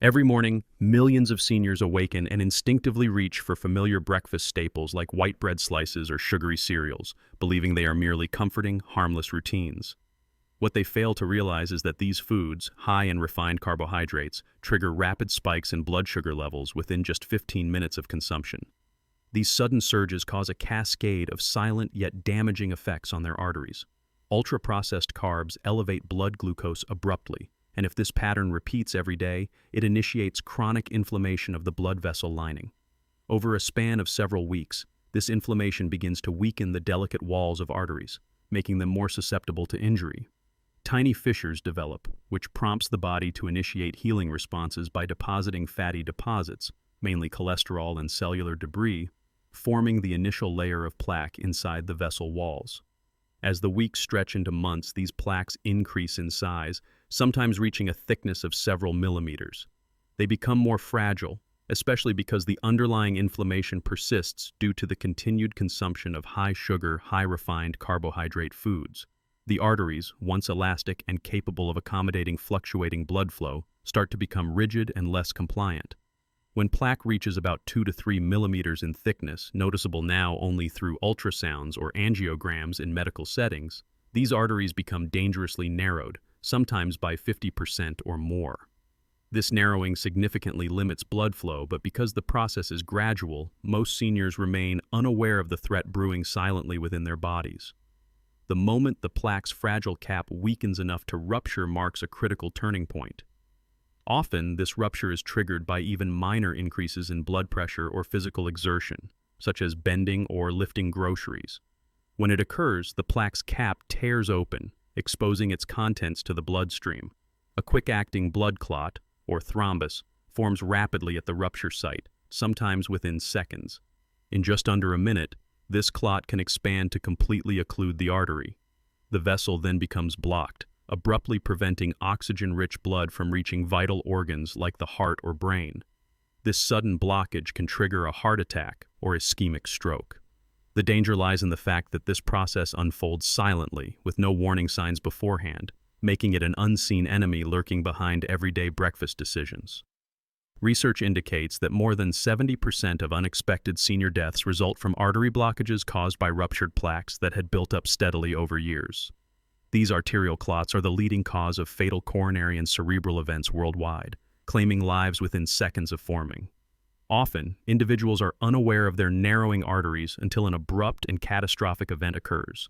Every morning, millions of seniors awaken and instinctively reach for familiar breakfast staples like white bread slices or sugary cereals, believing they are merely comforting, harmless routines. What they fail to realize is that these foods, high in refined carbohydrates, trigger rapid spikes in blood sugar levels within just 15 minutes of consumption. These sudden surges cause a cascade of silent yet damaging effects on their arteries. Ultra-processed carbs elevate blood glucose abruptly, and if this pattern repeats every day, it initiates chronic inflammation of the blood vessel lining. Over a span of several weeks, this inflammation begins to weaken the delicate walls of arteries, making them more susceptible to injury. Tiny fissures develop, which prompts the body to initiate healing responses by depositing fatty deposits, mainly cholesterol and cellular debris, forming the initial layer of plaque inside the vessel walls. As the weeks stretch into months, these plaques increase in size, sometimes reaching a thickness of several millimeters. They become more fragile, especially because the underlying inflammation persists due to the continued consumption of high-sugar, high-refined carbohydrate foods. The arteries, once elastic and capable of accommodating fluctuating blood flow, start to become rigid and less compliant. When plaque reaches about 2 to 3 millimeters in thickness, noticeable now only through ultrasounds or angiograms in medical settings, these arteries become dangerously narrowed, sometimes by 50% or more. This narrowing significantly limits blood flow, but because the process is gradual, most seniors remain unaware of the threat brewing silently within their bodies. The moment the plaque's fragile cap weakens enough to rupture marks a critical turning point. Often, this rupture is triggered by even minor increases in blood pressure or physical exertion, such as bending or lifting groceries. When it occurs, the plaque's cap tears open, exposing its contents to the bloodstream. A quick-acting blood clot, or thrombus, forms rapidly at the rupture site, sometimes within seconds. In just under a minute, this clot can expand to completely occlude the artery. The vessel then becomes blocked, abruptly preventing oxygen-rich blood from reaching vital organs like the heart or brain. This sudden blockage can trigger a heart attack or ischemic stroke. The danger lies in the fact that this process unfolds silently, with no warning signs beforehand, making it an unseen enemy lurking behind everyday breakfast decisions. Research indicates that more than 70% of unexpected senior deaths result from artery blockages caused by ruptured plaques that had built up steadily over years. These arterial clots are the leading cause of fatal coronary and cerebral events worldwide, claiming lives within seconds of forming. Often, individuals are unaware of their narrowing arteries until an abrupt and catastrophic event occurs.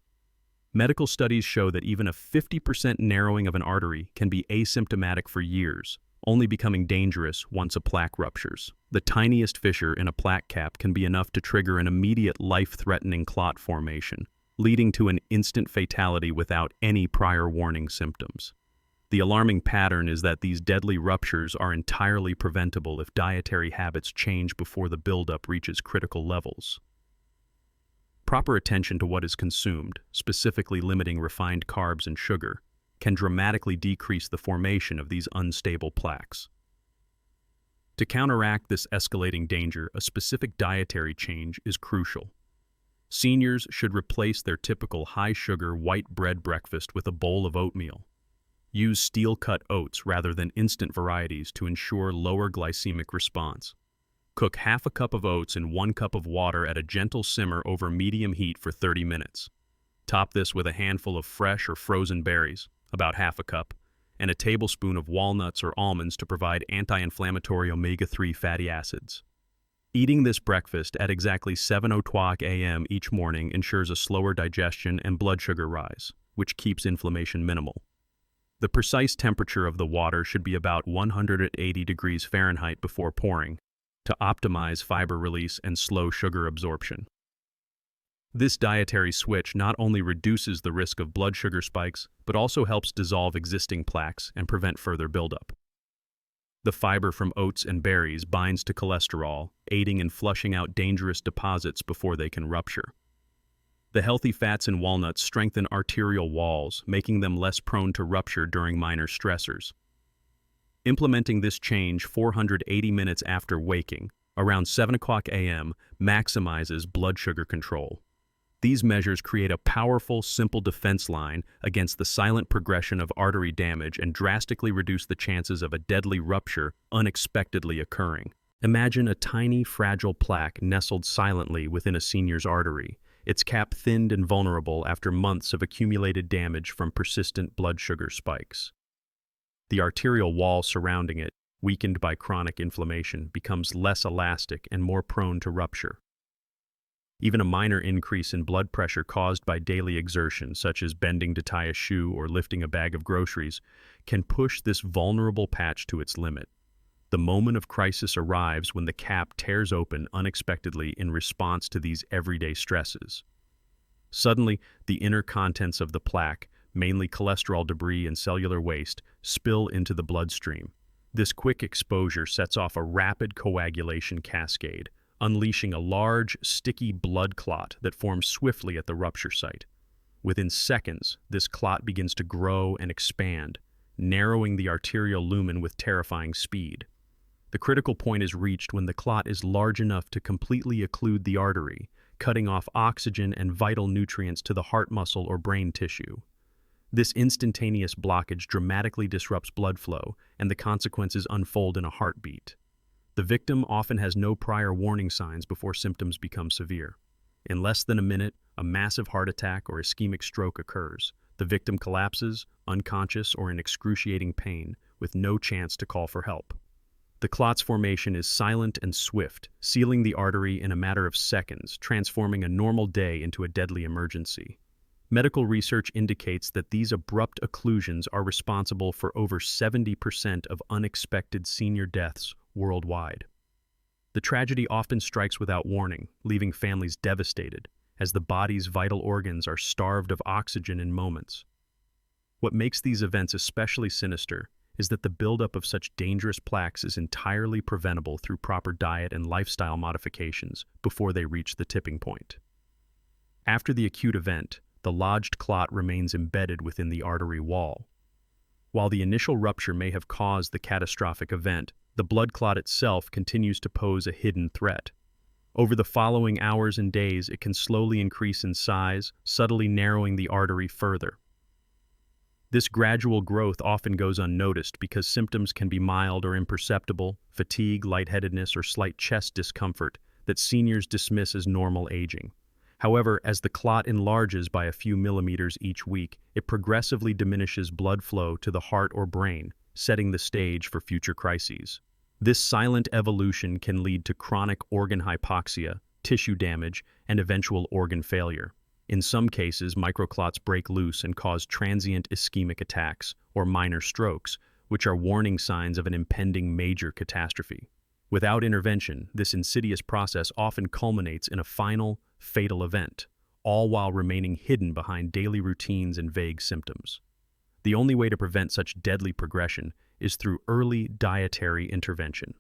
Medical studies show that even a 50% narrowing of an artery can be asymptomatic for years, only becoming dangerous once a plaque ruptures. The tiniest fissure in a plaque cap can be enough to trigger an immediate life-threatening clot formation, leading to an instant fatality without any prior warning symptoms. The alarming pattern is that these deadly ruptures are entirely preventable if dietary habits change before the buildup reaches critical levels. Proper attention to what is consumed, specifically limiting refined carbs and sugar, can dramatically decrease the formation of these unstable plaques. To counteract this escalating danger, a specific dietary change is crucial. Seniors should replace their typical high-sugar white bread breakfast with a bowl of oatmeal. Use steel-cut oats rather than instant varieties to ensure lower glycemic response. Cook half a cup of oats in 1 cup of water at a gentle simmer over medium heat for 30 minutes. Top this with a handful of fresh or frozen berries, about half a cup, and a tablespoon of walnuts or almonds to provide anti-inflammatory omega-3 fatty acids. Eating this breakfast at exactly 7:00 a.m. each morning ensures a slower digestion and blood sugar rise, which keeps inflammation minimal. The precise temperature of the water should be about 180 degrees Fahrenheit before pouring, to optimize fiber release and slow sugar absorption. This dietary switch not only reduces the risk of blood sugar spikes, but also helps dissolve existing plaques and prevent further buildup. The fiber from oats and berries binds to cholesterol, aiding in flushing out dangerous deposits before they can rupture. The healthy fats in walnuts strengthen arterial walls, making them less prone to rupture during minor stressors. Implementing this change 480 minutes after waking, around 7:00 a.m., maximizes blood sugar control. These measures create a powerful, simple defense line against the silent progression of artery damage and drastically reduce the chances of a deadly rupture unexpectedly occurring. Imagine a tiny, fragile plaque nestled silently within a senior's artery, its cap thinned and vulnerable after months of accumulated damage from persistent blood sugar spikes. The arterial wall surrounding it, weakened by chronic inflammation, becomes less elastic and more prone to rupture. Even a minor increase in blood pressure caused by daily exertion, such as bending to tie a shoe or lifting a bag of groceries, can push this vulnerable patch to its limit. The moment of crisis arrives when the cap tears open unexpectedly in response to these everyday stresses. Suddenly, the inner contents of the plaque, mainly cholesterol debris and cellular waste, spill into the bloodstream. This quick exposure sets off a rapid coagulation cascade, unleashing a large, sticky blood clot that forms swiftly at the rupture site. Within seconds, this clot begins to grow and expand, narrowing the arterial lumen with terrifying speed. The critical point is reached when the clot is large enough to completely occlude the artery, cutting off oxygen and vital nutrients to the heart muscle or brain tissue. This instantaneous blockage dramatically disrupts blood flow, and the consequences unfold in a heartbeat. The victim often has no prior warning signs before symptoms become severe. In less than a minute, a massive heart attack or ischemic stroke occurs. The victim collapses, unconscious or in excruciating pain, with no chance to call for help. The clot's formation is silent and swift, sealing the artery in a matter of seconds, transforming a normal day into a deadly emergency. Medical research indicates that these abrupt occlusions are responsible for over 70% of unexpected senior deaths worldwide. The tragedy often strikes without warning, leaving families devastated, as the body's vital organs are starved of oxygen in moments. What makes these events especially sinister is that the buildup of such dangerous plaques is entirely preventable through proper diet and lifestyle modifications before they reach the tipping point. After the acute event, the lodged clot remains embedded within the artery wall. While the initial rupture may have caused the catastrophic event, the blood clot itself continues to pose a hidden threat. Over the following hours and days, it can slowly increase in size, subtly narrowing the artery further. This gradual growth often goes unnoticed because symptoms can be mild or imperceptible, fatigue, lightheadedness, or slight chest discomfort that seniors dismiss as normal aging. However, as the clot enlarges by a few millimeters each week, it progressively diminishes blood flow to the heart or brain, setting the stage for future crises. This silent evolution can lead to chronic organ hypoxia, tissue damage, and eventual organ failure. In some cases, microclots break loose and cause transient ischemic attacks or minor strokes, which are warning signs of an impending major catastrophe. Without intervention, this insidious process often culminates in a final, fatal event, all while remaining hidden behind daily routines and vague symptoms. The only way to prevent such deadly progression is through early dietary intervention.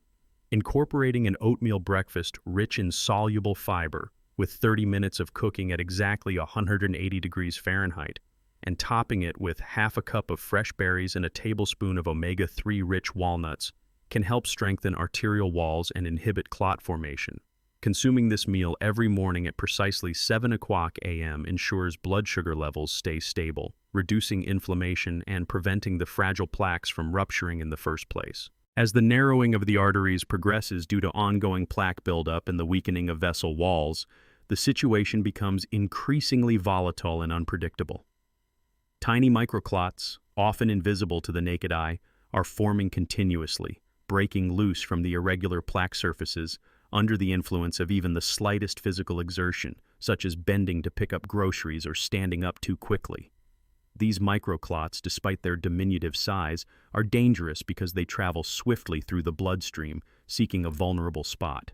Incorporating an oatmeal breakfast rich in soluble fiber, with 30 minutes of cooking at exactly 180 degrees Fahrenheit, and topping it with half a cup of fresh berries and a tablespoon of omega-3 rich walnuts, can help strengthen arterial walls and inhibit clot formation. Consuming this meal every morning at precisely 7 o'clock a.m. ensures blood sugar levels stay stable, reducing inflammation and preventing the fragile plaques from rupturing in the first place. As the narrowing of the arteries progresses due to ongoing plaque buildup and the weakening of vessel walls, the situation becomes increasingly volatile and unpredictable. Tiny microclots, often invisible to the naked eye, are forming continuously, breaking loose from the irregular plaque surfaces under the influence of even the slightest physical exertion, such as bending to pick up groceries or standing up too quickly. These microclots, despite their diminutive size, are dangerous because they travel swiftly through the bloodstream, seeking a vulnerable spot.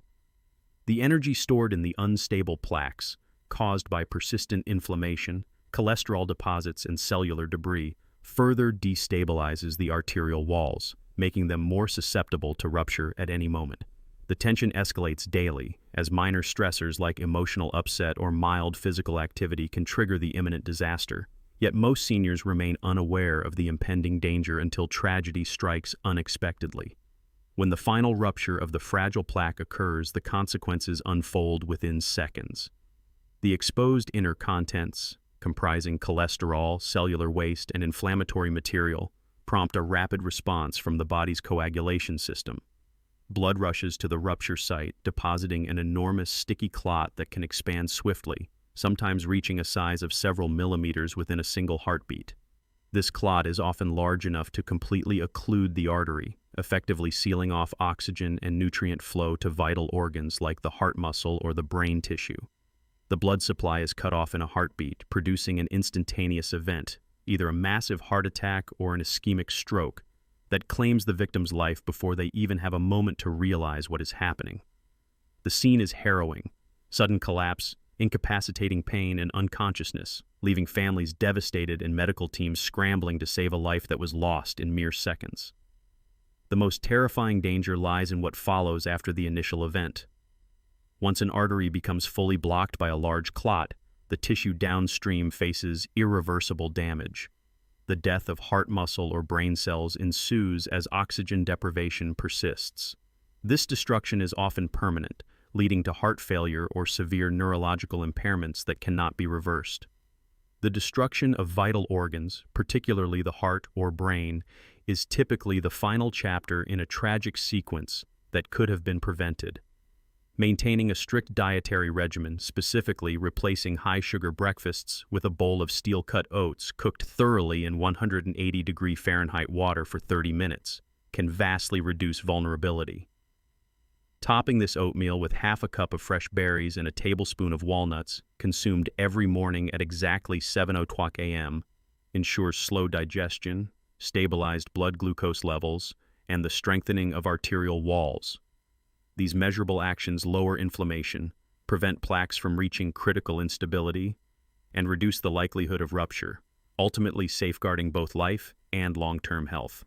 The energy stored in the unstable plaques, caused by persistent inflammation, cholesterol deposits, and cellular debris, further destabilizes the arterial walls, making them more susceptible to rupture at any moment. The tension escalates daily, as minor stressors like emotional upset or mild physical activity can trigger the imminent disaster. Yet most seniors remain unaware of the impending danger until tragedy strikes unexpectedly. When the final rupture of the fragile plaque occurs, the consequences unfold within seconds. The exposed inner contents, comprising cholesterol, cellular waste, and inflammatory material, prompt a rapid response from the body's coagulation system. Blood rushes to the rupture site, depositing an enormous sticky clot that can expand swiftly, sometimes reaching a size of several millimeters within a single heartbeat. This clot is often large enough to completely occlude the artery, effectively sealing off oxygen and nutrient flow to vital organs like the heart muscle or the brain tissue. The blood supply is cut off in a heartbeat, producing an instantaneous event, either a massive heart attack or an ischemic stroke, that claims the victim's life before they even have a moment to realize what is happening. The scene is harrowing: sudden collapse, incapacitating pain, and unconsciousness, leaving families devastated and medical teams scrambling to save a life that was lost in mere seconds. The most terrifying danger lies in what follows after the initial event. Once an artery becomes fully blocked by a large clot, the tissue downstream faces irreversible damage. The death of heart muscle or brain cells ensues as oxygen deprivation persists. This destruction is often permanent, leading to heart failure or severe neurological impairments that cannot be reversed. The destruction of vital organs, particularly the heart or brain, is typically the final chapter in a tragic sequence that could have been prevented. Maintaining a strict dietary regimen, specifically replacing high-sugar breakfasts with a bowl of steel-cut oats cooked thoroughly in 180-degree Fahrenheit water for 30 minutes, can vastly reduce vulnerability. Topping this oatmeal with half a cup of fresh berries and a tablespoon of walnuts, consumed every morning at exactly 7:00 a.m., ensures slow digestion, stabilized blood glucose levels, and the strengthening of arterial walls. These measurable actions lower inflammation, prevent plaques from reaching critical instability, and reduce the likelihood of rupture, ultimately safeguarding both life and long-term health.